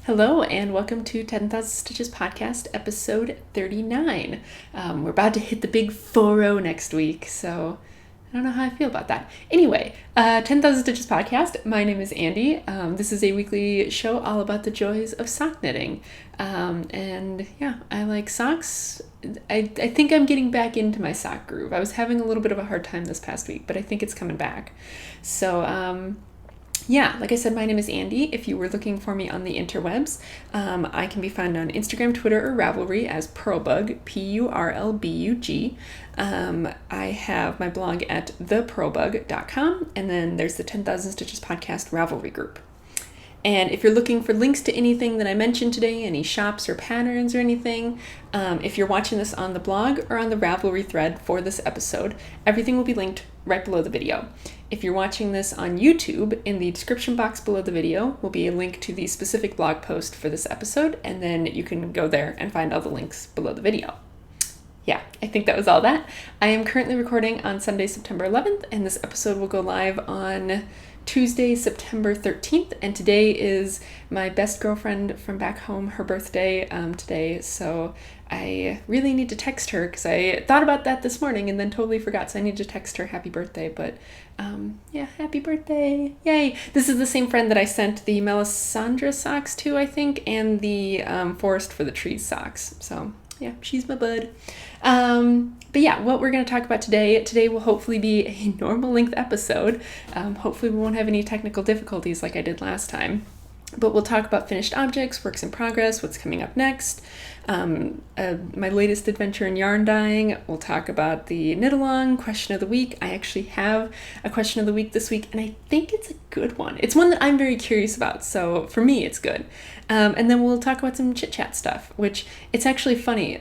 Hello and welcome to 10,000 Stitches Podcast, episode 39. We're about to hit the big 4-0 next week, so I don't know how I feel about that. Anyway, 10,000 Stitches Podcast, my name is Andy. This is a weekly show all about the joys of sock knitting. And yeah, I like socks. I think I'm getting back into my sock groove. I was having a little bit of a hard time this past week, but I think it's coming back. So, yeah, like I said, my name is Andy. If you were looking for me on the interwebs, I can be found on Instagram, Twitter, or Ravelry as Purlbug, Purlbug. I have my blog at thepurlbug.com, and then there's the 10,000 Stitches Podcast Ravelry group. And if you're looking for links to anything that I mentioned today, any shops or patterns or anything, if you're watching this on the blog or on the Ravelry thread for this episode, everything will be linked right below the video. If you're watching this on YouTube, in the description box below the video will be a link to the specific blog post for this episode, and then you can go there and find all the links below the video. Yeah, I think that was all that. I am currently recording on Sunday, September 11th, and this episode will go live on Tuesday, September 13th, and today is my best girlfriend from back home, her birthday today, so I really need to text her because I thought about that this morning and then totally forgot, so I need to text her happy birthday, but yeah, happy birthday, yay! This is the same friend that I sent the Melisandre socks to, I think, and the Forest for the Trees socks, so yeah, she's my bud. But yeah, what we're going to talk about today will hopefully be a normal length episode. Hopefully we won't have any technical difficulties like I did last time. But we'll talk about finished objects, works in progress, what's coming up next, my latest adventure in yarn dyeing. We'll talk about the knit along, question of the week. I actually have a question of the week this week, and I think it's a good one. It's one that I'm very curious about, so for me it's good. And then we'll talk about some chit-chat stuff, which it's actually funny.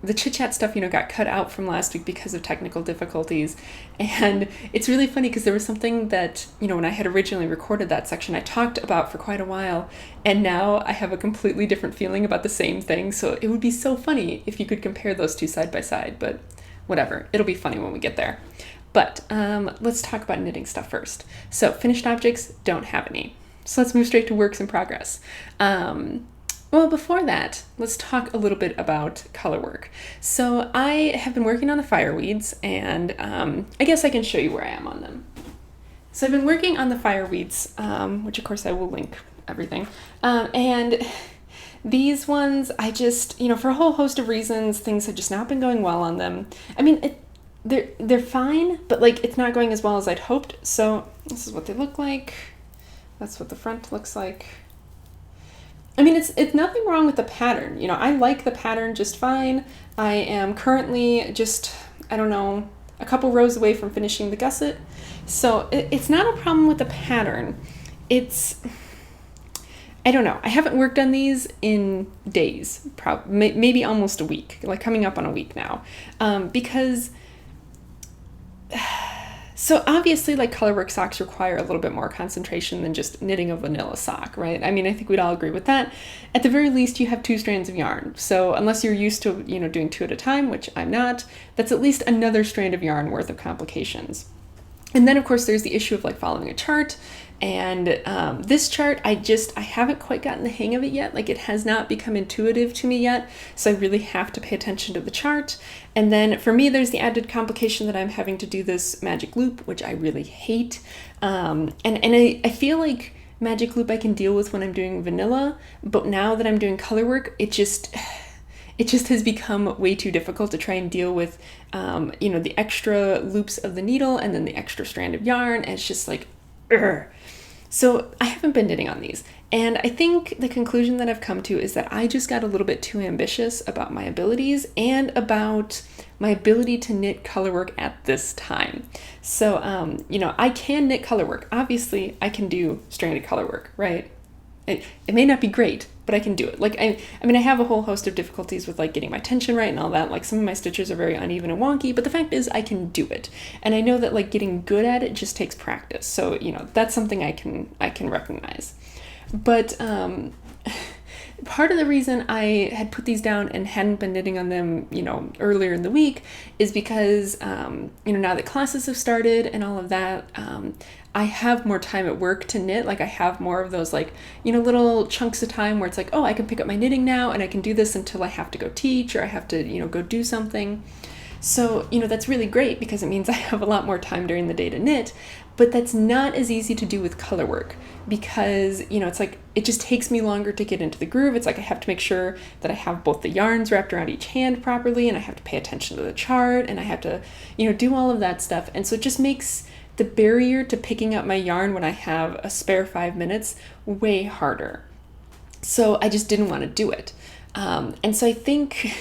The chit-chat stuff, got cut out from last week because of technical difficulties. And it's really funny because there was something that, when I had originally recorded that section, I talked about for quite a while. And now I have a completely different feeling about the same thing. So it would be so funny if you could compare those two side by side. But whatever, it'll be funny when we get there. But let's talk about knitting stuff first. So finished objects, don't have any. So let's move straight to works in progress. Well, before that, let's talk a little bit about color work. So I have been working on the fireweeds, and I guess I can show you where I am on them. So I've been working on the fireweeds, which of course I will link everything. And these ones, I just, for a whole host of reasons, things have just not been going well on them. I mean, they're fine, but it's not going as well as I'd hoped. So this is what they look like. That's what the front looks like. I mean, it's nothing wrong with the pattern. I like the pattern just fine. I am currently just, a couple rows away from finishing the gusset. So it's not a problem with the pattern. I don't know. I haven't worked on these in days, maybe almost a week, coming up on a week now. Because... So obviously, colorwork socks require a little bit more concentration than just knitting a vanilla sock, right? I mean, I think we'd all agree with that. At the very least, you have 2 strands of yarn. So unless you're used to, doing 2 at a time, which I'm not, that's at least another strand of yarn worth of complications. And then, of course, there's the issue of following a chart. And this chart, I haven't quite gotten the hang of it yet. It has not become intuitive to me yet. So I really have to pay attention to the chart. And then for me, there's the added complication that I'm having to do this magic loop, which I really hate. And I feel like magic loop I can deal with when I'm doing vanilla. But now that I'm doing color work, it just has become way too difficult to try and deal with, the extra loops of the needle and then the extra strand of yarn. And it's just ugh. So I haven't been knitting on these. And I think the conclusion that I've come to is that I just got a little bit too ambitious about my abilities and about my ability to knit colorwork at this time. So, I can knit colorwork. Obviously, I can do stranded colorwork, right? It may not be great, but I can do it. I have a whole host of difficulties with getting my tension right and all that. Some of my stitches are very uneven and wonky, but the fact is I can do it. And I know that getting good at it just takes practice. So, that's something I can recognize. But part of the reason I had put these down and hadn't been knitting on them, earlier in the week is because, now that classes have started and all of that, I have more time at work to knit. Like I have more of those little chunks of time where it's like, oh, I can pick up my knitting now and I can do this until I have to go teach or I have to, go do something. So, that's really great because it means I have a lot more time during the day to knit, but that's not as easy to do with color work because, it's like, it just takes me longer to get into the groove. It's like I have to make sure that I have both the yarns wrapped around each hand properly and I have to pay attention to the chart and I have to, do all of that stuff. And so it just makes the barrier to picking up my yarn when I have a spare 5 minutes way harder. So I just didn't want to do it. And so I think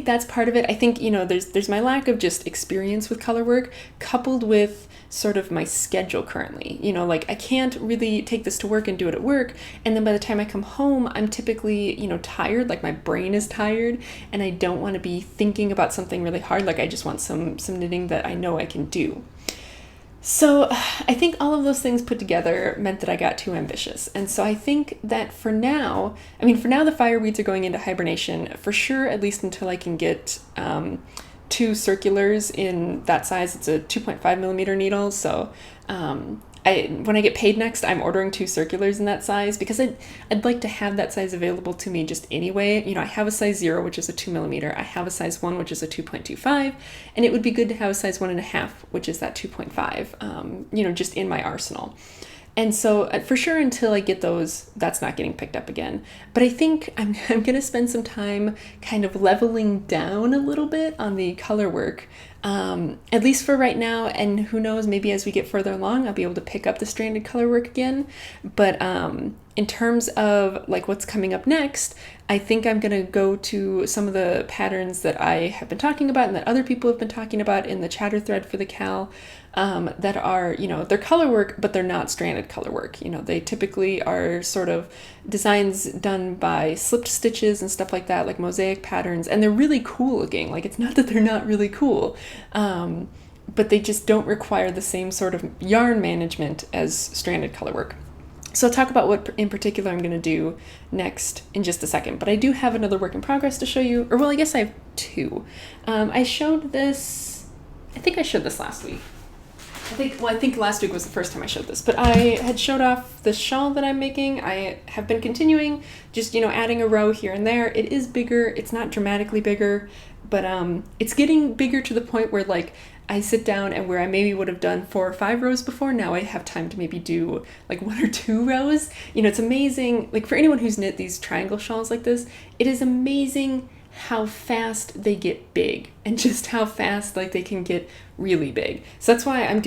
that's part of it. I think, there's my lack of just experience with color work coupled with sort of my schedule currently, I can't really take this to work and do it at work. And then by the time I come home, I'm typically, tired, like my brain is tired and I don't want to be thinking about something really hard. Like I just want some knitting that I know I can do. So I think all of those things put together meant that I got too ambitious. And so I think that for now the fireweeds are going into hibernation for sure, at least until I can get 2 circulars in that size. It's a 2.5 millimeter needle. So when I get paid next, I'm ordering 2 circulars in that size because I'd like to have that size available to me just anyway. I have a size 0, which is a 2 millimeter. I have a size 1, which is a 2.25, and it would be good to have a size 1.5, which is that 2.5, just in my arsenal. And so for sure, until I get those, that's not getting picked up again. But I think I'm going to spend some time kind of leveling down a little bit on the color work, at least for right now. And who knows, maybe as we get further along, I'll be able to pick up the stranded color work again. But in terms of what's coming up next, I think I'm going to go to some of the patterns that I have been talking about and that other people have been talking about in the chatter thread for the Cal. That are, they're color work, but they're not stranded color work. They typically are sort of designs done by slipped stitches and stuff like that, like mosaic patterns. And they're really cool looking. It's not that they're not really cool, but they just don't require the same sort of yarn management as stranded color work. So I'll talk about what in particular I'm going to do next in just a second. But I do have another work in progress to show you. Or, well, I guess I have 2. I showed this last week. I think last week was the first time I showed this, but I had showed off the shawl that I'm making. I have been continuing, just, adding a row here and there. It is bigger. It's not dramatically bigger, but it's getting bigger to the point where, I sit down and where I maybe would have done 4 or 5 rows before, now I have time to maybe do, 1 or 2 rows. It's amazing. For anyone who's knit these triangle shawls like this, it is amazing how fast they get big and just how fast they can get really big. So that's why I'm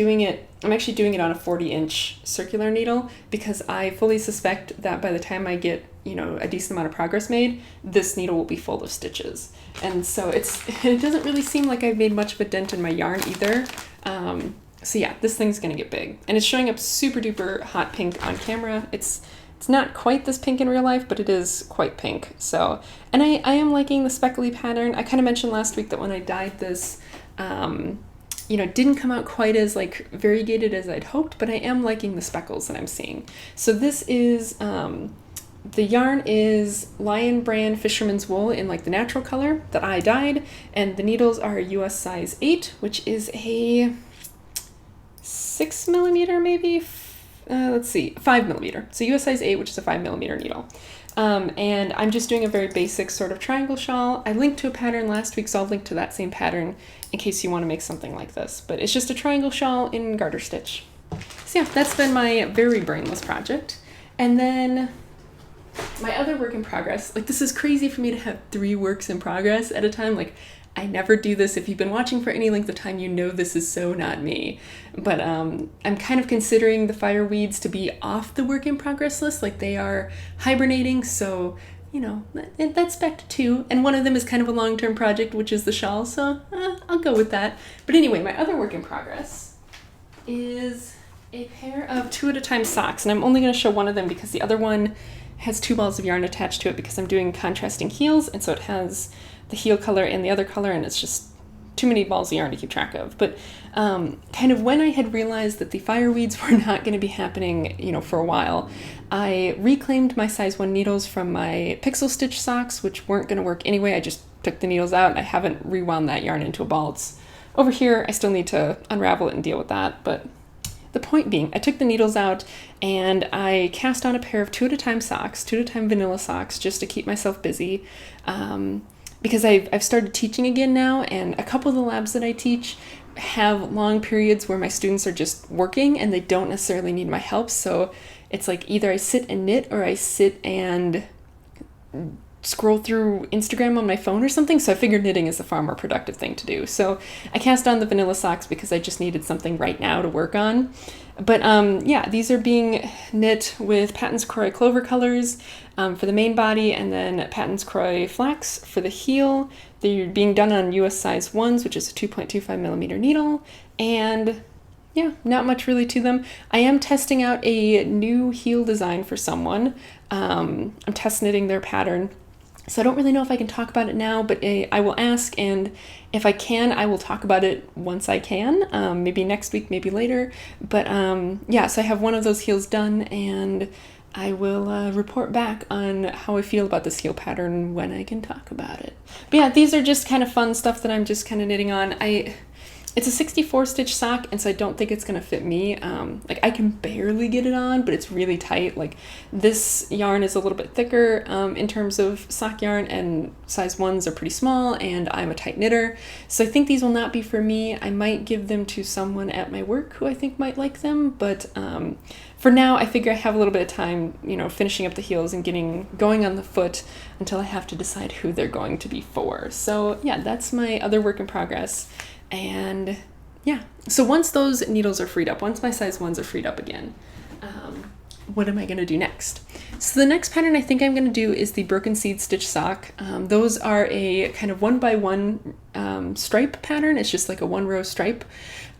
actually doing it on a 40-inch circular needle, because I fully suspect that by the time I get a decent amount of progress made, this needle will be full of stitches. And so it doesn't really seem like I've made much of a dent in my yarn either. So yeah, this thing's gonna get big, and it's showing up super duper hot pink on camera. It's not quite this pink in real life, but it is quite pink. So, and I am liking the speckly pattern. I kind of mentioned last week that when I dyed this, it didn't come out quite as variegated as I'd hoped, but I am liking the speckles that I'm seeing. So this is, the yarn is Lion Brand Fisherman's Wool in the natural color that I dyed, and the needles are US size 8, which is a 6 millimeter maybe? 5 millimeter. So US size 8, which is a 5 millimeter needle. And I'm just doing a very basic sort of triangle shawl. I linked to a pattern last week, so I'll link to that same pattern in case you want to make something like this. But it's just a triangle shawl in garter stitch. So yeah, that's been my very brainless project. And then my other work in progress, this is crazy for me to have 3 works in progress at a time. I never do this. If you've been watching for any length of time, this is so not me. But I'm kind of considering the fireweeds to be off the work in progress list. They are hibernating, so, that's back to 2. And one of them is kind of a long-term project, which is the shawl, so I'll go with that. But anyway, my other work in progress is a pair of 2 at a time socks. And I'm only going to show one of them because the other one has 2 balls of yarn attached to it because I'm doing contrasting heels, and so it has the heel color and the other color, and it's just too many balls of yarn to keep track of. But kind of when I had realized that the fireweeds were not going to be happening, for a while, I reclaimed my size 1 needles from my pixel stitch socks, which weren't going to work anyway. I just took the needles out and I haven't rewound that yarn into a ball. It's over here. I still need to unravel it and deal with that, but the point being, I took the needles out and I cast on a pair of 2 at a time socks, 2 at a time vanilla socks, just to keep myself busy. Because I've started teaching again now, and a couple of the labs that I teach have long periods where my students are just working and they don't necessarily need my help. So it's like either I sit and knit or I sit and scroll through Instagram on my phone or something. So I figured knitting is a far more productive thing to do. So I cast on the vanilla socks because I just needed something right now to work on. But yeah, these are being knit with Patons Kroy Clover colors for the main body, and then Patons Kroy Flax for the heel. They're being done on US size 1s, which is a 2.25 millimeter needle. And yeah, not much really to them. I am testing out a new heel design for someone. I'm test knitting their pattern. So I don't really know if I can talk about it now, but I will ask, and if I can, I will talk about it once I can, maybe next week, maybe later. But yeah, so I have one of those heels done, and I will report back on how I feel about this heel pattern when I can talk about it. But yeah, these are just kind of fun stuff that I'm just kind of knitting on. It's a 64 stitch sock, and so I don't think it's going to fit me. Like I can barely get it on, but it's really tight. Like this yarn is a little bit thicker in terms of sock yarn, and size 1s are pretty small, and I'm a tight knitter. So I think these will not be for me. I might give them to someone at my work who I think might like them, but for now I figure I have a little bit of time, you know, finishing up the heels and going on the foot until I have to decide who they're going to be for. So yeah, that's my other work in progress. And yeah, so once those needles are freed up, once my size 1s are freed up again, what am I going to do next? So the next pattern I think I'm going to do is the Broken Seed Stitch Sock. Those are a kind of 1x1 stripe pattern. It's just like a 1-row stripe.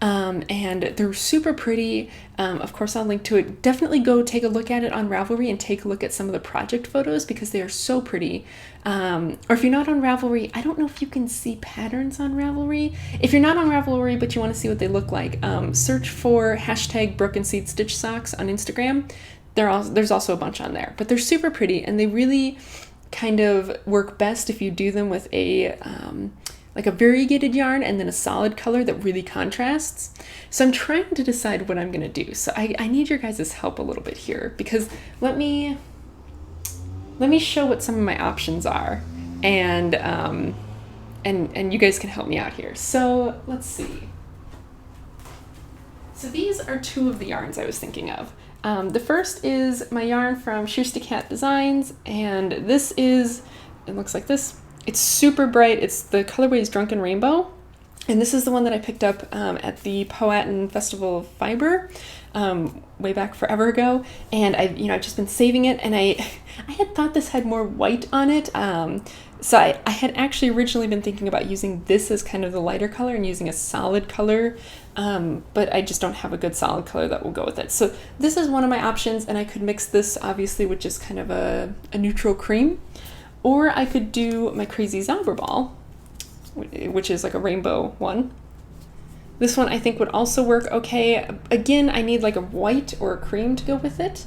And they're super pretty. Of course, I'll link to it. Definitely go take a look at it on Ravelry and take a look at some of the project photos because they are so pretty. Or if you're not on Ravelry, I don't know if you can see patterns on Ravelry. If you're not on Ravelry but you want to see what they look like, search for hashtag Broken Seed Stitch Socks on Instagram. There's also a bunch on there, but they're super pretty, and they really kind of work best if you do them with a like a variegated yarn and then a solid color that really contrasts. So I'm trying to decide what I'm going to do. So I need your guys' help a little bit here, because let me show what some of my options are, and you guys can help me out here. So let's see. So these are 2 of the yarns I was thinking of. The first is my yarn from Shears to Cat Designs, and this is, it looks like this. It's super bright. The colorway is Drunken Rainbow, and this is the one that I picked up at the Powhatan Festival of Fiber way back forever ago, and I've just been saving it, and I had thought this had more white on it. So I had actually originally been thinking about using this as kind of the lighter color and using a solid color, but I just don't have a good solid color that will go with it. So this is one of my options, and I could mix this obviously with just kind of a neutral cream, or I could do my Crazy Zauberball, which is like a rainbow one. This one I think would also work okay. Again, I need like a white or a cream to go with it.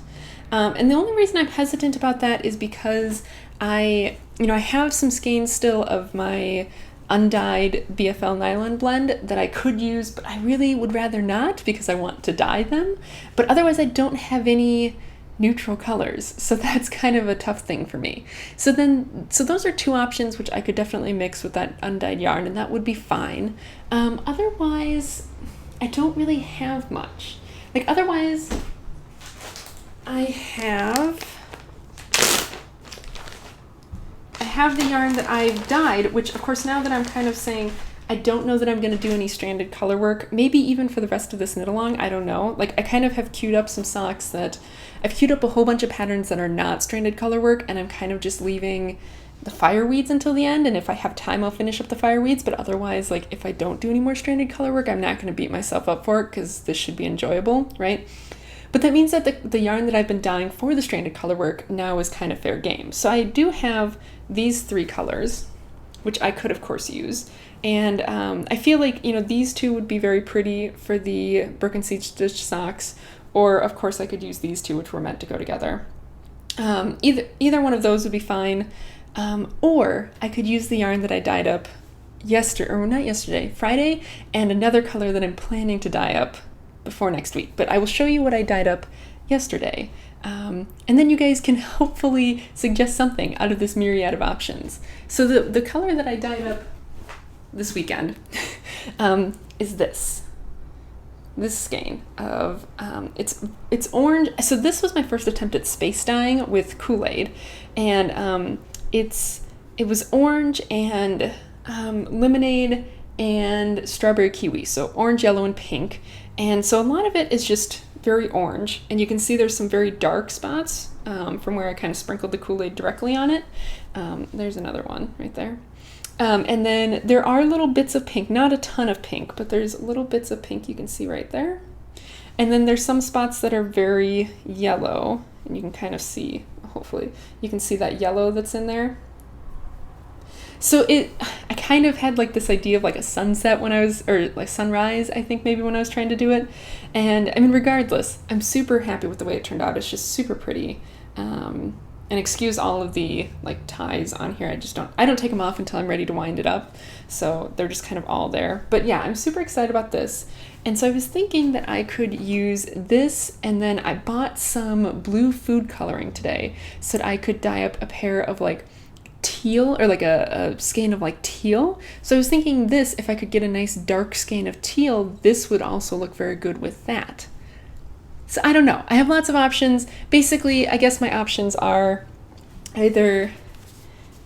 And the only reason I'm hesitant about that is because I have some skeins still of my undyed BFL nylon blend that I could use, but I really would rather not because I want to dye them. But otherwise I don't have any neutral colors, so that's kind of a tough thing for me. So those are 2 options which I could definitely mix with that undyed yarn, and that would be fine. Otherwise, I don't really have much. Like otherwise, I have the yarn that I've dyed, which of course now that I'm kind of saying I don't know that I'm going to do any stranded color work, maybe even for the rest of this knit along, I don't know. Like I kind of have queued up some socks that I've queued up a whole bunch of patterns that are not stranded color work, and I'm kind of just leaving the fireweeds until the end, and if I have time I'll finish up the fireweeds, but otherwise, like if I don't do any more stranded color work, I'm not going to beat myself up for it because this should be enjoyable, right? But that means that the yarn that I've been dyeing for the stranded color work now is kind of fair game. So I do have these 3 colors, which I could of course use. And I feel like, these 2 would be very pretty for the Broken Seed Stitch socks, or of course I could use these two, which were meant to go together. Either one of those would be fine. Or I could use the yarn that I dyed up Friday, and another color that I'm planning to dye up before next week. But I will show you what I dyed up yesterday. And then you guys can hopefully suggest something out of this myriad of options. So the color that I dyed up this weekend is this skein of, it's orange. So this was my first attempt at space dyeing with Kool-Aid, and it was orange and lemonade and strawberry kiwi, so orange, yellow, and pink. And so a lot of it is just very orange, and you can see there's some very dark spots from where I kind of sprinkled the Kool-Aid directly on it. There's another one right there. And then there are little bits of pink, not a ton of pink, but there's little bits of pink you can see right there. And then there's some spots that are very yellow, and you can kind of see, hopefully, you can see that yellow that's in there. So I kind of had like this idea of like a sunset or like sunrise, I think maybe when I was trying to do it. And I mean, regardless, I'm super happy with the way it turned out. It's just super pretty. And excuse all of the like ties on here. I don't take them off until I'm ready to wind it up. So they're just kind of all there. But yeah, I'm super excited about this. And so I was thinking that I could use this, and then I bought some blue food coloring today so that I could dye up a pair of like teal, or like a skein of like teal. So I was thinking this, if I could get a nice dark skein of teal, this would also look very good with that. So I don't know. I have lots of options. Basically, I guess my options are either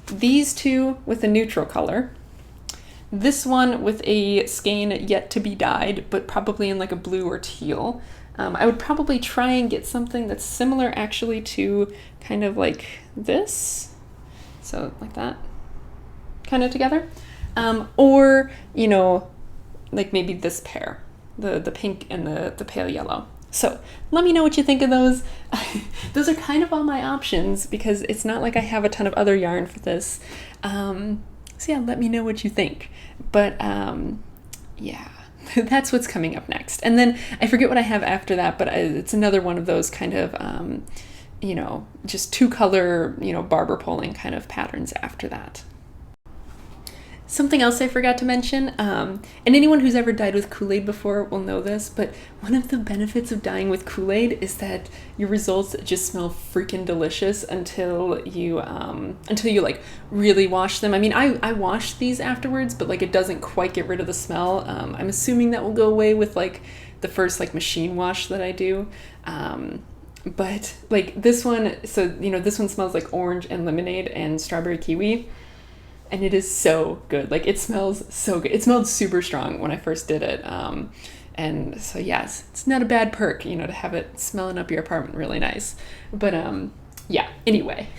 these two with a neutral color, this one with a skein yet to be dyed, but probably in like a blue or teal. I would probably try and get something that's similar actually to kind of like this. So like that, kind of together. Or, you know, like maybe this pair, the pink and the pale yellow. So let me know what you think of those. Those are kind of all my options because it's not like I have a ton of other yarn for this. So yeah, let me know what you think. But yeah, that's what's coming up next. And then I forget what I have after that, but it's another one of those kind of, you know, just 2-color, you know, barber poling kind of patterns after that. Something else I forgot to mention, and anyone who's ever dyed with Kool-Aid before will know this, but one of the benefits of dyeing with Kool-Aid is that your results just smell freaking delicious until you like really wash them. I mean, I wash these afterwards, but like it doesn't quite get rid of the smell. I'm assuming that will go away with like the first like machine wash that I do. But like this one, so you know, this one smells like orange and lemonade and strawberry kiwi. And it is so good. Like it smells so good. It smelled super strong when I first did it. And so yes, it's not a bad perk, you know, to have it smelling up your apartment really nice. But yeah, anyway.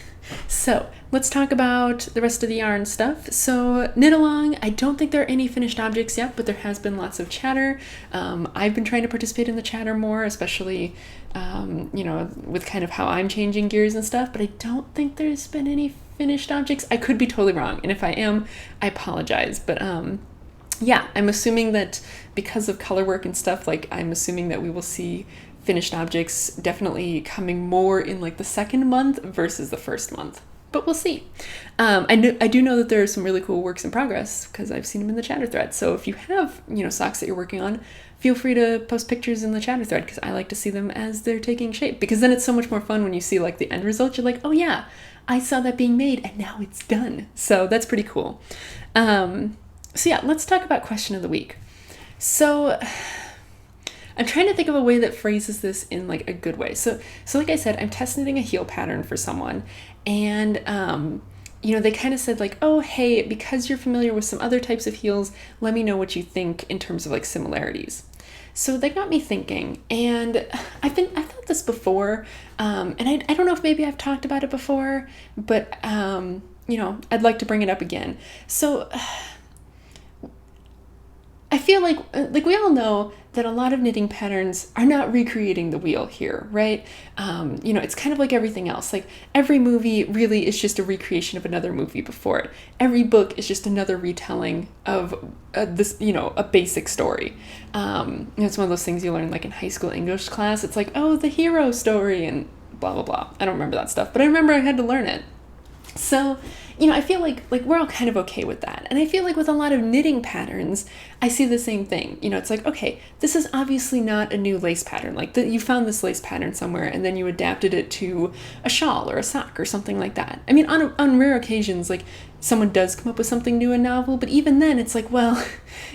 So let's talk about the rest of the yarn stuff. So knit along, I don't think there are any finished objects yet, but there has been lots of chatter. I've been trying to participate in the chatter more, especially, you know, with kind of how I'm changing gears and stuff, but I don't think there's been any finished objects. I could be totally wrong, and if I am, I apologize. But yeah, I'm assuming that because of color work and stuff, like I'm assuming that we will see finished objects definitely coming more in like the second month versus the first month, but we'll see. I do know that there are some really cool works in progress because I've seen them in the chatter thread. So if you have, you know, socks that you're working on, feel free to post pictures in the chatter thread because I like to see them as they're taking shape, because then it's so much more fun when you see like the end result. You're like, oh yeah, I saw that being made and now it's done. So that's pretty cool. So yeah, let's talk about question of the week. So I'm trying to think of a way that phrases this in like a good way. So like I said, I'm test knitting a heel pattern for someone, and you know, they kind of said like, oh, hey, because you're familiar with some other types of heels, let me know what you think in terms of like similarities. So they got me thinking, and I thought this before, and I don't know if maybe I've talked about it before, but you know, I'd like to bring it up again. So I feel like we all know that a lot of knitting patterns are not recreating the wheel here, right? It's kind of like everything else. Like every movie really is just a recreation of another movie before it. Every book is just another retelling of a basic story. It's one of those things you learn like in high school English class. It's like, oh, the hero story and blah, blah, blah. I don't remember that stuff, but I remember I had to learn it. So, I feel like we're all kind of okay with that. And I feel like with a lot of knitting patterns, I see the same thing. It's like, okay, this is obviously not a new lace pattern. Like you found this lace pattern somewhere and then you adapted it to a shawl or a sock or something like that. I mean, on rare occasions, like someone does come up with something new and novel, but even then it's like, well,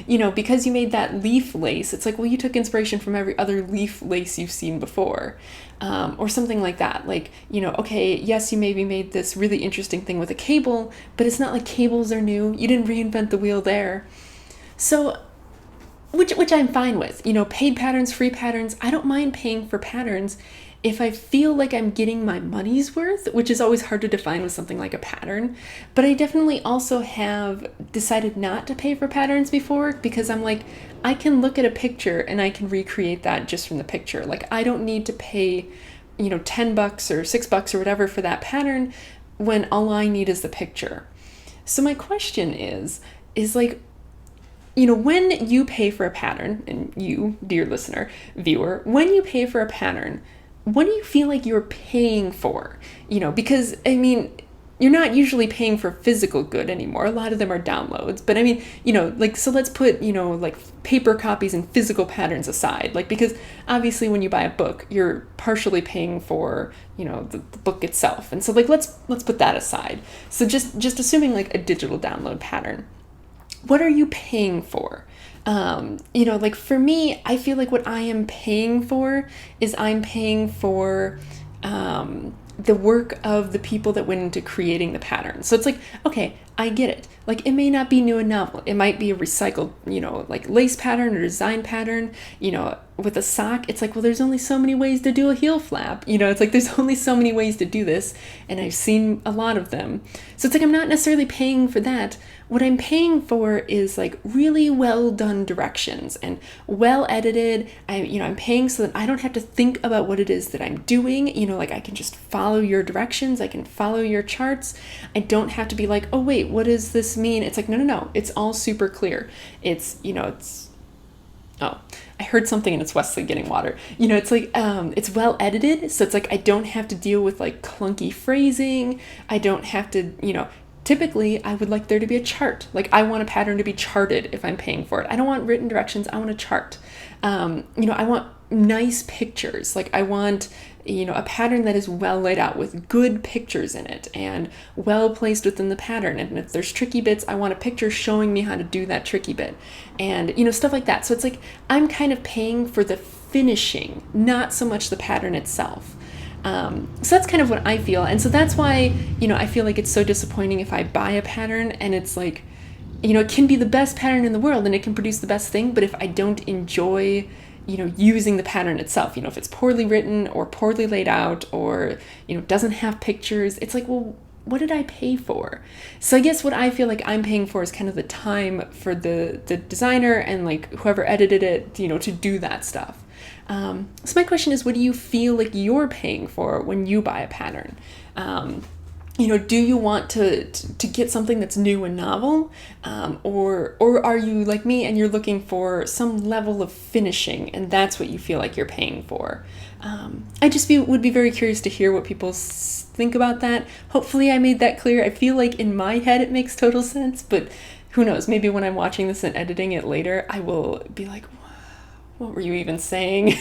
because you made that leaf lace, it's like, well, you took inspiration from every other leaf lace you've seen before. Or something like that. Like, okay, yes, you maybe made this really interesting thing with a cable, but it's not like cables are new. You didn't reinvent the wheel there. So, which I'm fine with. Paid patterns, free patterns. I don't mind paying for patterns if I feel like I'm getting my money's worth, which is always hard to define with something like a pattern. But I definitely also have decided not to pay for patterns before because I'm like, I can look at a picture and I can recreate that just from the picture. Like I don't need to pay, $10 or $6 or whatever for that pattern when all I need is the picture. So my question is like, when you pay for a pattern, and you, dear listener, viewer, when you pay for a pattern, what do you feel like you're paying for? Because I mean, you're not usually paying for physical good anymore. A lot of them are downloads. But I mean, so let's put, like paper copies and physical patterns aside. Like, because obviously when you buy a book, you're partially paying for, the book itself. And so like, let's put that aside. So just assuming like a digital download pattern, what are you paying for? Like for me, I feel like what I am paying for is I'm paying for the work of the people that went into creating the pattern. So it's like, okay, I get it. Like it may not be new and novel. It might be a recycled, like lace pattern or design pattern, with a sock. It's like, well, there's only so many ways to do a heel flap. It's like, there's only so many ways to do this. And I've seen a lot of them. So it's like, I'm not necessarily paying for that. What I'm paying for is like really well done directions and well edited. I'm paying so that I don't have to think about what it is that I'm doing. Like I can just follow your directions. I can follow your charts. I don't have to be like, oh wait, what does this mean? It's like, no. It's all super clear. Oh, I heard something and it's Wesley getting water. It's like, it's well edited. So it's like, I don't have to deal with like clunky phrasing. I don't have to, typically I would like there to be a chart. Like I want a pattern to be charted if I'm paying for it. I don't want written directions. I want a chart. I want nice pictures. Like I want, a pattern that is well laid out with good pictures in it and well placed within the pattern. And if there's tricky bits, I want a picture showing me how to do that tricky bit and, stuff like that. So it's like, I'm kind of paying for the finishing, not so much the pattern itself. So that's kind of what I feel. And so that's why, I feel like it's so disappointing if I buy a pattern and it's like, it can be the best pattern in the world and it can produce the best thing. But if I don't enjoy, using the pattern itself, if it's poorly written or poorly laid out or, doesn't have pictures, it's like, well, what did I pay for? So I guess what I feel like I'm paying for is kind of the time for the designer and like whoever edited it, to do that stuff. So my question is, what do you feel like you're paying for when you buy a pattern? Do you want to get something that's new and novel? Or are you like me and you're looking for some level of finishing and that's what you feel like you're paying for? I just would be very curious to hear what people think about that. Hopefully I made that clear. I feel like in my head it makes total sense, but who knows? Maybe when I'm watching this and editing it later, I will be like, what were you even saying?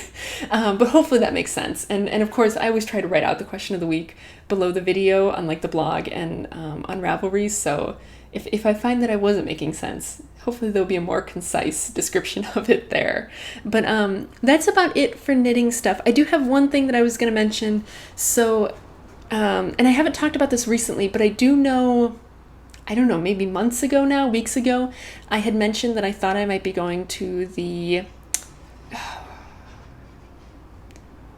But hopefully that makes sense. And of course, I always try to write out the question of the week below the video on like the blog and on Ravelry. So if I find that I wasn't making sense, hopefully there'll be a more concise description of it there. But that's about it for knitting stuff. I do have one thing that I was going to mention. So, and I haven't talked about this recently, but I do know, I don't know, maybe months ago now, weeks ago, I had mentioned that I thought I might be going to the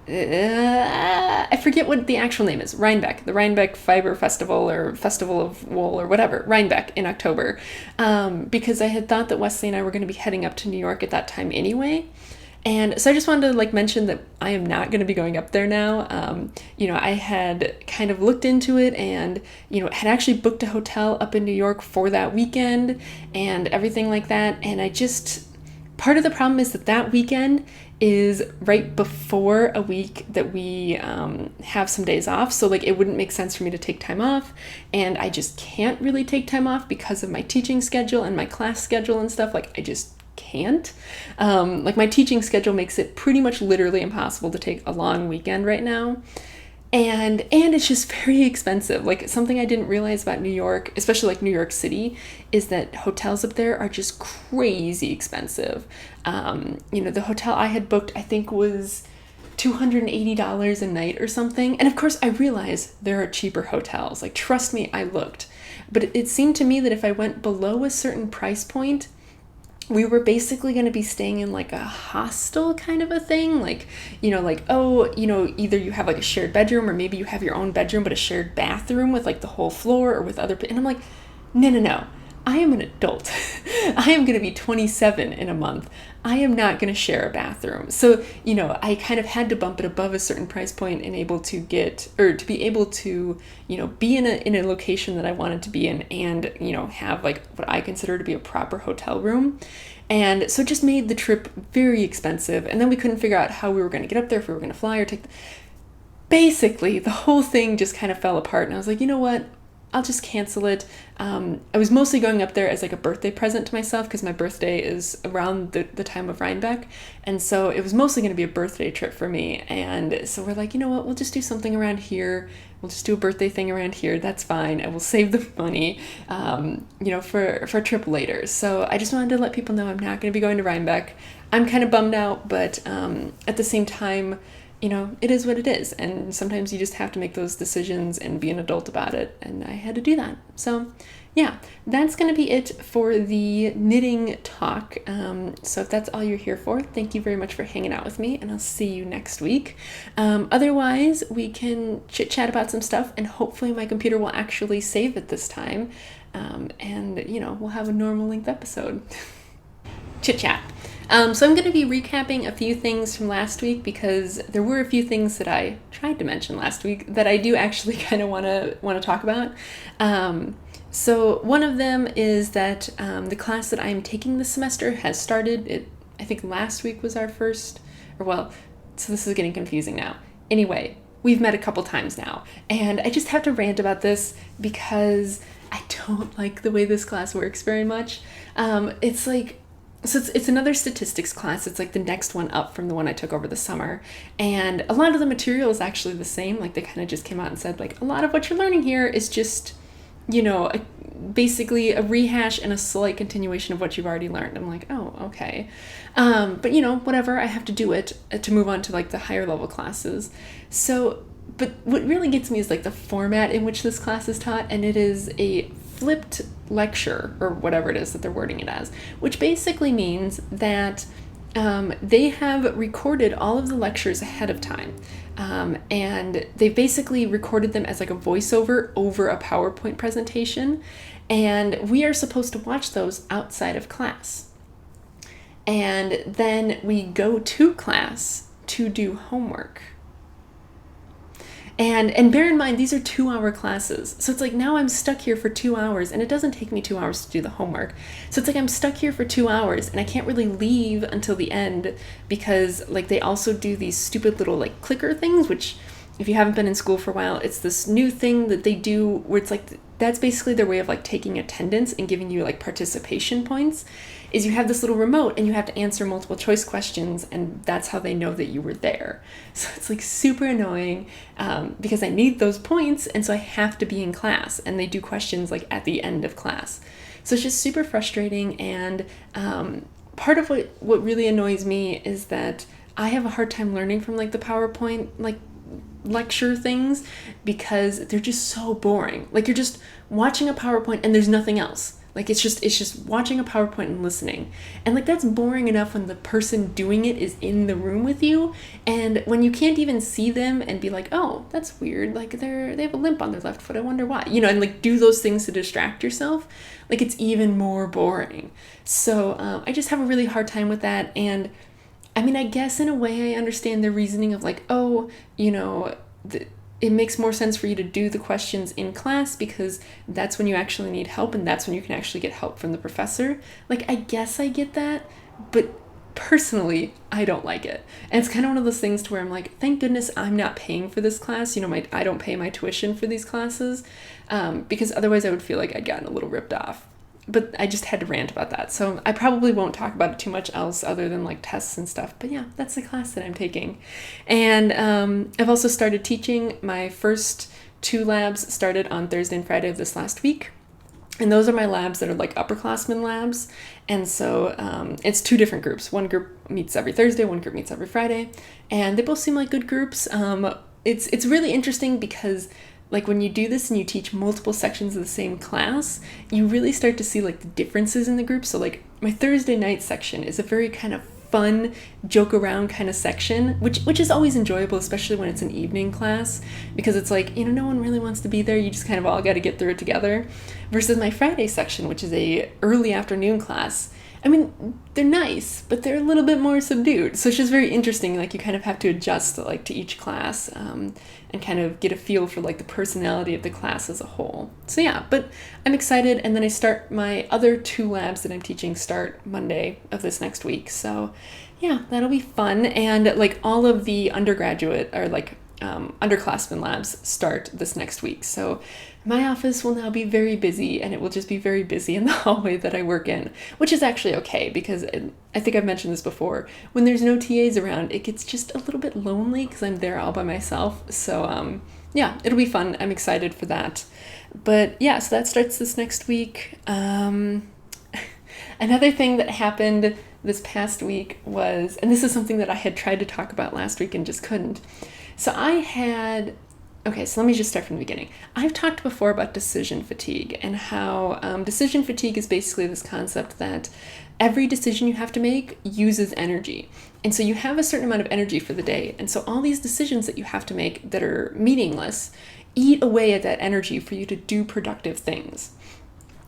I forget what the actual name is. Rhinebeck, the Rhinebeck Fiber Festival or Festival of Wool or whatever, Rhinebeck in October, because I had thought that Wesley and I were going to be heading up to New York at that time anyway. And so I just wanted to like mention that I am not going to be going up there now. I had kind of looked into it and, had actually booked a hotel up in New York for that weekend and everything like that. And part of the problem is that weekend is right before a week that we have some days off. So like it wouldn't make sense for me to take time off. And I just can't really take time off because of my teaching schedule and my class schedule and stuff. Like I just can't. Like my teaching schedule makes it pretty much literally impossible to take a long weekend right now. And it's just very expensive. Like something I didn't realize about New York, especially like New York City, is that hotels up there are just crazy expensive. The hotel I had booked, I think was $280 a night or something. And of course I realize there are cheaper hotels. Like trust me, I looked. But it seemed to me that if I went below a certain price point, we were basically going to be staying in like a hostel kind of a thing. Like, either you have like a shared bedroom or maybe you have your own bedroom, but a shared bathroom with like the whole floor or with other, and I'm like, no, I am an adult. I am going to be 27 in a month. I am not going to share a bathroom. So, I kind of had to bump it above a certain price point and to be able to, be in a location that I wanted to be in and, have like what I consider to be a proper hotel room. And so it just made the trip very expensive. And then we couldn't figure out how we were going to get up there, if we were going to fly or basically the whole thing just kind of fell apart. And I was like, you know what? I'll just cancel it. I was mostly going up there as like a birthday present to myself because my birthday is around the time of Rhinebeck. And so it was mostly going to be a birthday trip for me. And so we're like, you know what, we'll just do something around here. We'll just do a birthday thing around here. That's fine. I will save the money, for a trip later. So I just wanted to let people know I'm not going to be going to Rhinebeck. I'm kind of bummed out, but at the same time, it is what it is. And sometimes you just have to make those decisions and be an adult about it. And I had to do that. So yeah, that's going to be it for the knitting talk. So if that's all you're here for, thank you very much for hanging out with me, and I'll see you next week. Otherwise, we can chit chat about some stuff, and hopefully my computer will actually save it this time. And we'll have a normal length episode. Chit chat. So I'm going to be recapping a few things from last week because there were a few things that I tried to mention last week that I do actually kind of want to talk about. So one of them is that the class that I'm taking this semester has started. I think last week was our first, so this is getting confusing now. Anyway, we've met a couple times now, and I just have to rant about this because I don't like the way this class works very much. It's another statistics class. It's like the next one up from the one I took over the summer. And a lot of the material is actually the same. Like they kind of just came out and said like a lot of what you're learning here is just, basically a rehash and a slight continuation of what you've already learned. I'm like, oh, okay. But whatever, I have to do it to move on to like the higher level classes. So, but what really gets me is like the format in which this class is taught, and it is a flipped lecture or whatever it is that they're wording it as, which basically means that they have recorded all of the lectures ahead of time. And they basically recorded them as like a voiceover over a PowerPoint presentation. And we are supposed to watch those outside of class. And then we go to class to do homework. And bear in mind, these are 2-hour classes. So it's like now I'm stuck here for 2 hours, and it doesn't take me 2 hours to do the homework. So it's like I'm stuck here for 2 hours, and I can't really leave until the end because like they also do these stupid little like clicker things, which if you haven't been in school for a while, it's this new thing that they do where it's like that's basically their way of like taking attendance and giving you like participation points. Is you have this little remote and you have to answer multiple choice questions, and that's how they know that you were there. So it's like super annoying because I need those points, and so I have to be in class, and they do questions like at the end of class. So it's just super frustrating, and part of what really annoys me is that I have a hard time learning from like the PowerPoint like lecture things because they're just so boring. Like you're just watching a PowerPoint and there's nothing else. Like it's just watching a PowerPoint and listening. And like that's boring enough when the person doing it is in the room with you, and when you can't even see them and be like, oh, that's weird, like they have a limp on their left foot, I wonder why. And like do those things to distract yourself. Like it's even more boring. So I just have a really hard time with that. And I mean, I guess in a way I understand the reasoning of like, oh, it makes more sense for you to do the questions in class because that's when you actually need help and that's when you can actually get help from the professor. Like, I guess I get that, but personally, I don't like it. And it's kind of one of those things to where I'm like, thank goodness I'm not paying for this class. I don't pay my tuition for these classes because otherwise I would feel like I'd gotten a little ripped off. But I just had to rant about that. So I probably won't talk about it too much else other than like tests and stuff. But yeah, that's the class that I'm taking. And I've also started teaching. My first 2 labs started on Thursday and Friday of this last week. And those are my labs that are like upperclassmen labs. And so it's 2 different groups. One group meets every Thursday, one group meets every Friday. And they both seem like good groups. It's really interesting because like when you do this and you teach multiple sections of the same class, you really start to see like the differences in the group. So like my Thursday night section is a very kind of fun, joke around kind of section, which is always enjoyable, especially when it's an evening class, because it's like, no one really wants to be there. You just kind of all got to get through it together. Versus my Friday section, which is a early afternoon class. I mean, they're nice, but they're a little bit more subdued. So it's just very interesting. Like you kind of have to adjust like to each class and kind of get a feel for like the personality of the class as a whole. So yeah, but I'm excited. And then I start my other 2 labs that I'm teaching start Monday of this next week. So yeah, that'll be fun. And like all of the undergraduate or like underclassmen labs start this next week. So my office will now be very busy, and it will just be very busy in the hallway that I work in, which is actually okay because I think I've mentioned this before. When there's no TAs around, it gets just a little bit lonely because I'm there all by myself. So yeah, it'll be fun. I'm excited for that. But yeah, so that starts this next week. Another thing that happened this past week was, and this is something that I had tried to talk about last week and just couldn't. So okay, so let me just start from the beginning. I've talked before about decision fatigue and how decision fatigue is basically this concept that every decision you have to make uses energy. And so you have a certain amount of energy for the day. And so all these decisions that you have to make that are meaningless eat away at that energy for you to do productive things.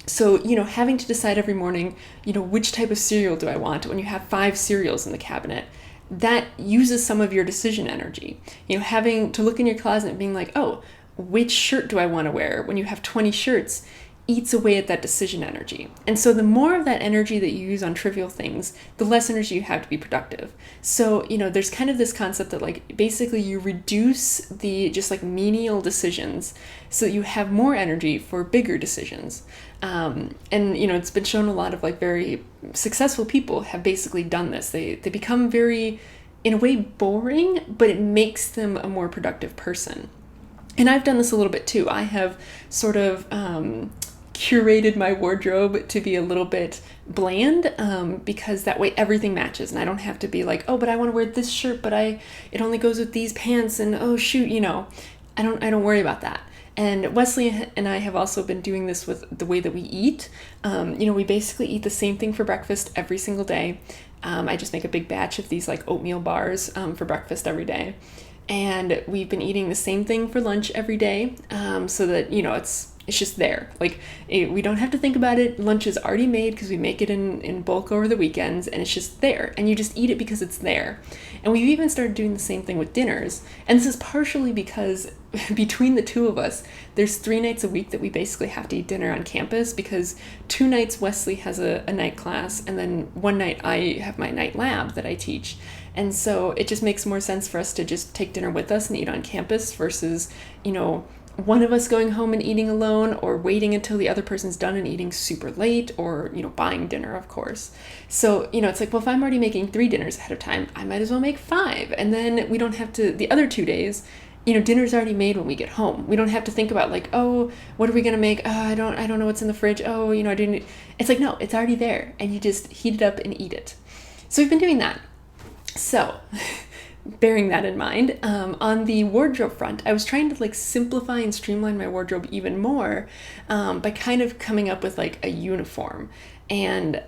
So, having to decide every morning, which type of cereal do I want when you have 5 cereals in the cabinet, that uses some of your decision energy. Having to look in your closet and being like, oh, which shirt do I want to wear when you have 20 shirts eats away at that decision energy. And so the more of that energy that you use on trivial things, the less energy you have to be productive. So, there's kind of this concept that like basically you reduce the just like menial decisions so that you have more energy for bigger decisions. And it's been shown a lot of like very successful people have basically done this. They become very, in a way, boring, but it makes them a more productive person. And I've done this a little bit too. I have sort of curated my wardrobe to be a little bit bland because that way everything matches and I don't have to be like, oh, but I want to wear this shirt, but it only goes with these pants and oh shoot, I don't worry about that. And Wesley and I have also been doing this with the way that we eat. We basically eat the same thing for breakfast every single day. I just make a big batch of these like oatmeal bars for breakfast every day. And we've been eating the same thing for lunch every day so that, it's just there. Like we don't have to think about it. Lunch is already made because we make it in bulk over the weekends and it's just there and you just eat it because it's there. And we've even started doing the same thing with dinners. And this is partially because between the 2 of us, there's 3 nights a week that we basically have to eat dinner on campus because 2 nights Wesley has a night class and then 1 night I have my night lab that I teach. And so it just makes more sense for us to just take dinner with us and eat on campus versus, one of us going home and eating alone or waiting until the other person's done and eating super late or, buying dinner, of course. So, it's like, well, if I'm already making 3 dinners ahead of time, I might as well make 5. And then we don't have to, the other 2 days, dinner's already made when we get home. We don't have to think about like, oh, what are we going to make? Oh, I don't know what's in the fridge. Oh, I didn't. It's like, no, it's already there and you just heat it up and eat it. So we've been doing that. So bearing that in mind, on the wardrobe front, I was trying to like simplify and streamline my wardrobe even more by kind of coming up with like a uniform. And,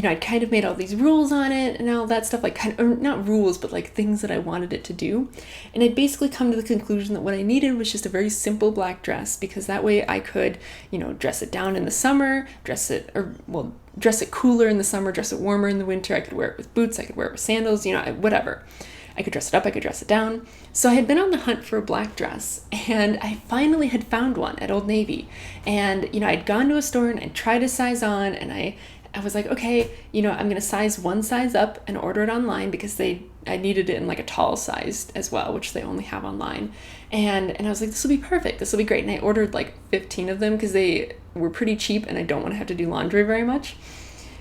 I'd kind of made all these rules on it and all that stuff, like kind of, or not rules, but like things that I wanted it to do. And I'd basically come to the conclusion that what I needed was just a very simple black dress, because that way I could, dress it down in the summer, dress it cooler in the summer, dress it warmer in the winter. I could wear it with boots, I could wear it with sandals, whatever. I could dress it up, I could dress it down. So I had been on the hunt for a black dress, and I finally had found one at Old Navy. And, I'd gone to a store and I'd tried a size on, and I was like, okay, I'm going to size one size up and order it online, because I needed it in like a tall size as well, which they only have online. And I was like, this will be perfect. This will be great. And I ordered like 15 of them because they were pretty cheap and I don't want to have to do laundry very much.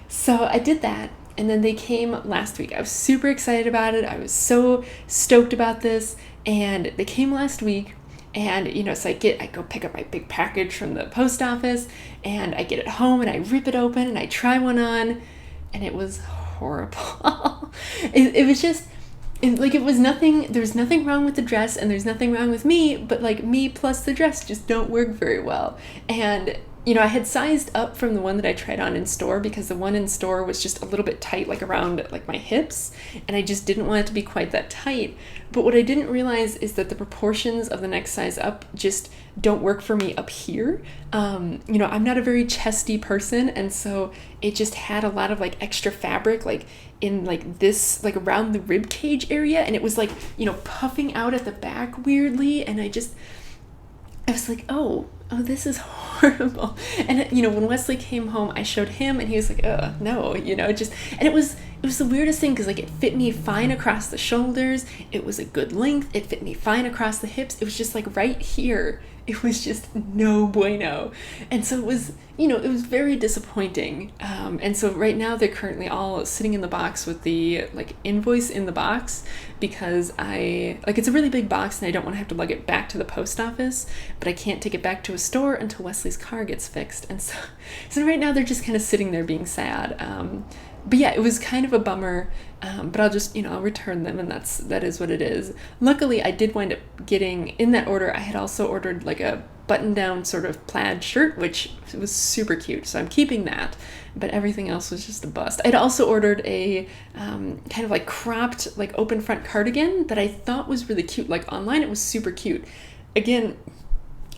So I did that. And then they came last week. I was super excited about it. I was so stoked about this. And they came last week. And, so I go pick up my big package from the post office, and I get it home and I rip it open and I try one on, and it was horrible. It was just, it was nothing, there's nothing wrong with the dress and there's nothing wrong with me, but like me plus the dress just don't work very well. And I had sized up from the one that I tried on in store, because the one in store was just a little bit tight, like around like my hips, and I just didn't want it to be quite that tight. But what I didn't realize is that the proportions of the next size up just don't work for me up here. I'm not a very chesty person, and so it just had a lot of like extra fabric like in like this, like around the rib cage area, and it was like, puffing out at the back weirdly, and I was like, oh, this is horrible. And, when Wesley came home, I showed him, and he was like, oh, no, and it was the weirdest thing, because, like, it fit me fine across the shoulders. It was a good length. It fit me fine across the hips. It was just, like, right here. It was just no bueno. And so it was, it was very disappointing. And so right now they're currently all sitting in the box with the like invoice in the box, because it's a really big box and I don't want to have to lug it back to the post office, but I can't take it back to a store until Wesley's car gets fixed. And so right now they're just kind of sitting there being sad. But yeah, it was kind of a bummer, but I'll just, I'll return them, and that is what it is. Luckily, I did wind up getting, in that order, I had also ordered like a button-down sort of plaid shirt, which was super cute, so I'm keeping that, but everything else was just a bust. I'd also ordered a kind of like cropped, like open front cardigan that I thought was really cute. Like online, it was super cute. Again,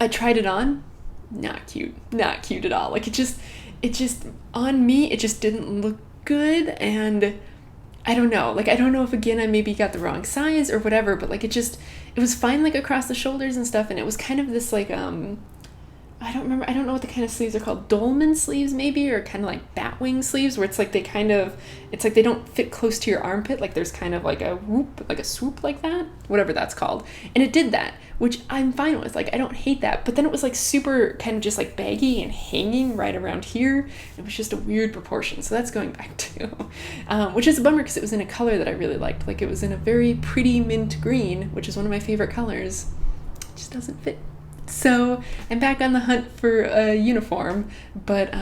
I tried it on, not cute at all. Like it just, on me, it just didn't look good, and I don't know if again I maybe got the wrong size or whatever, but like it was fine like across the shoulders and stuff, and it was kind of this like I don't know what the kind of sleeves are called, dolman sleeves maybe, or kind of like batwing sleeves, where it's like it's like they don't fit close to your armpit, like there's kind of like a whoop, like a swoop like that, whatever that's called. And it did that, which I'm fine with, like I don't hate that. But then it was like super kind of just like baggy and hanging right around here. It was just a weird proportion, so that's going back too, which is a bummer, because it was in a color that I really liked. Like it was in a very pretty mint green, which is one of my favorite colors. It just doesn't fit. So I'm back on the hunt for a uniform, but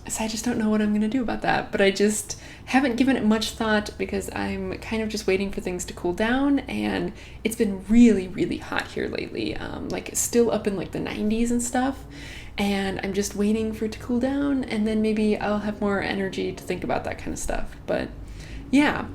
so I just don't know what I'm going to do about that. But I just haven't given it much thought, because I'm kind of just waiting for things to cool down, and it's been really, really hot here lately, like still up in like the 90s and stuff, and I'm just waiting for it to cool down, and then maybe I'll have more energy to think about that kind of stuff. But yeah,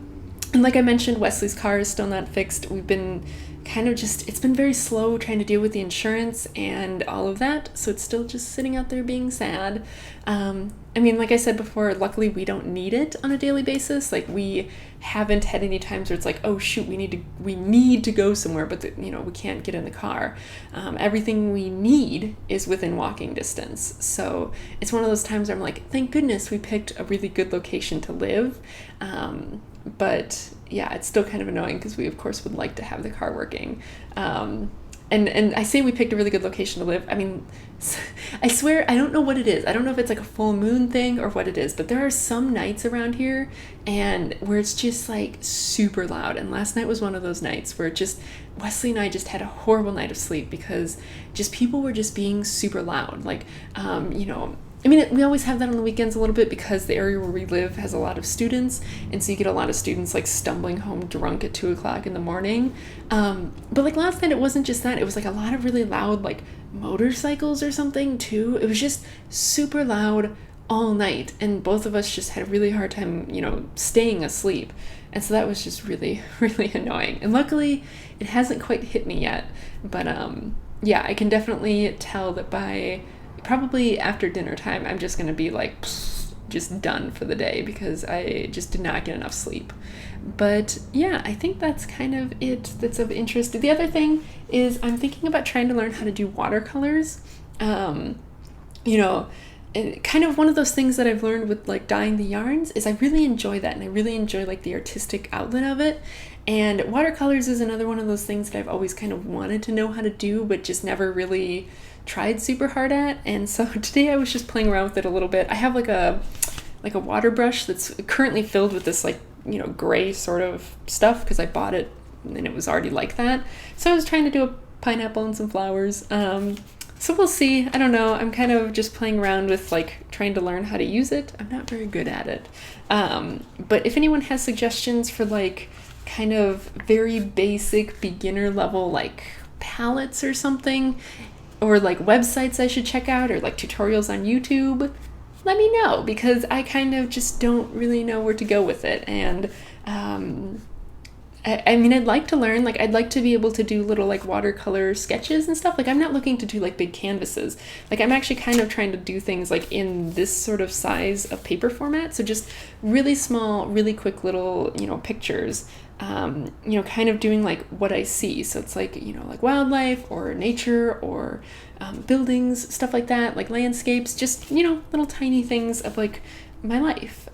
and like I mentioned, Wesley's car is still not fixed. We've been it's been very slow trying to deal with the insurance and all of that, so it's still just sitting out there being sad. I mean, like I said before, luckily we don't need it on a daily basis. Like we haven't had any times where it's like, oh shoot, we need to go somewhere, but we can't get in the car. Everything we need is within walking distance. So it's one of those times where I'm like, thank goodness we picked a really good location to live. But yeah, it's still kind of annoying, because we of course would like to have the car working. And I say we picked a really good location to live. I mean, I swear, I don't know what it is. I don't know if it's like a full moon thing or what it is, but there are some nights around here and where it's just like super loud. And last night was one of those nights where Wesley and I just had a horrible night of sleep, because just people were just being super loud. Like, I mean, we always have that on the weekends a little bit because the area where we live has a lot of students, and so you get a lot of students like stumbling home drunk at 2 o'clock in the morning. But like last night, it wasn't just that; it was like a lot of really loud like motorcycles or something too. It was just super loud all night, and both of us just had a really hard time, staying asleep. And so that was just really, really annoying. And luckily, it hasn't quite hit me yet. But yeah, I can definitely tell that by probably after dinner time, I'm just going to be like, just done for the day because I just did not get enough sleep. But yeah, I think that's kind of it that's of interest. The other thing is I'm thinking about trying to learn how to do watercolors. Kind of one of those things that I've learned with like dyeing the yarns is I really enjoy that, and I really enjoy like the artistic outlet of it. And watercolors is another one of those things that I've always kind of wanted to know how to do, but just never really tried super hard at. And so today I was just playing around with it a little bit. I have like a water brush that's currently filled with this like, gray sort of stuff because I bought it and it was already like that. So I was trying to do a pineapple and some flowers. So we'll see. I don't know. I'm kind of just playing around with like trying to learn how to use it. I'm not very good at it. But if anyone has suggestions for like kind of very basic beginner level like palettes or something, or like websites I should check out, or like tutorials on YouTube, let me know, because I kind of just don't really know where to go with it. And I mean, I'd like to learn, like, I'd like to be able to do little, like, watercolor sketches and stuff. Like, I'm not looking to do, like, big canvases. Like, I'm actually kind of trying to do things, like, in this sort of size of paper format. So just really small, really quick little, pictures, kind of doing, like, what I see. So it's, like, like wildlife or nature or buildings, stuff like that, like landscapes, just, little tiny things of, like, my life,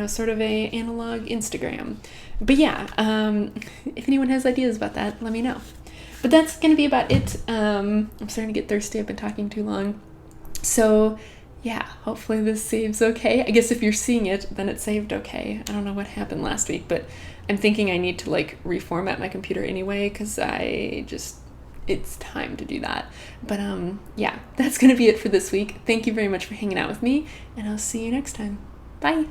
sort of a analog Instagram. But yeah, if anyone has ideas about that, let me know. But that's going to be about it. I'm starting to get thirsty. I've been talking too long. So yeah, hopefully this saves okay. I guess if you're seeing it, then it saved okay. I don't know what happened last week, but I'm thinking I need to like reformat my computer anyway, because it's time to do that. But yeah, that's going to be it for this week. Thank you very much for hanging out with me, and I'll see you next time. Bye.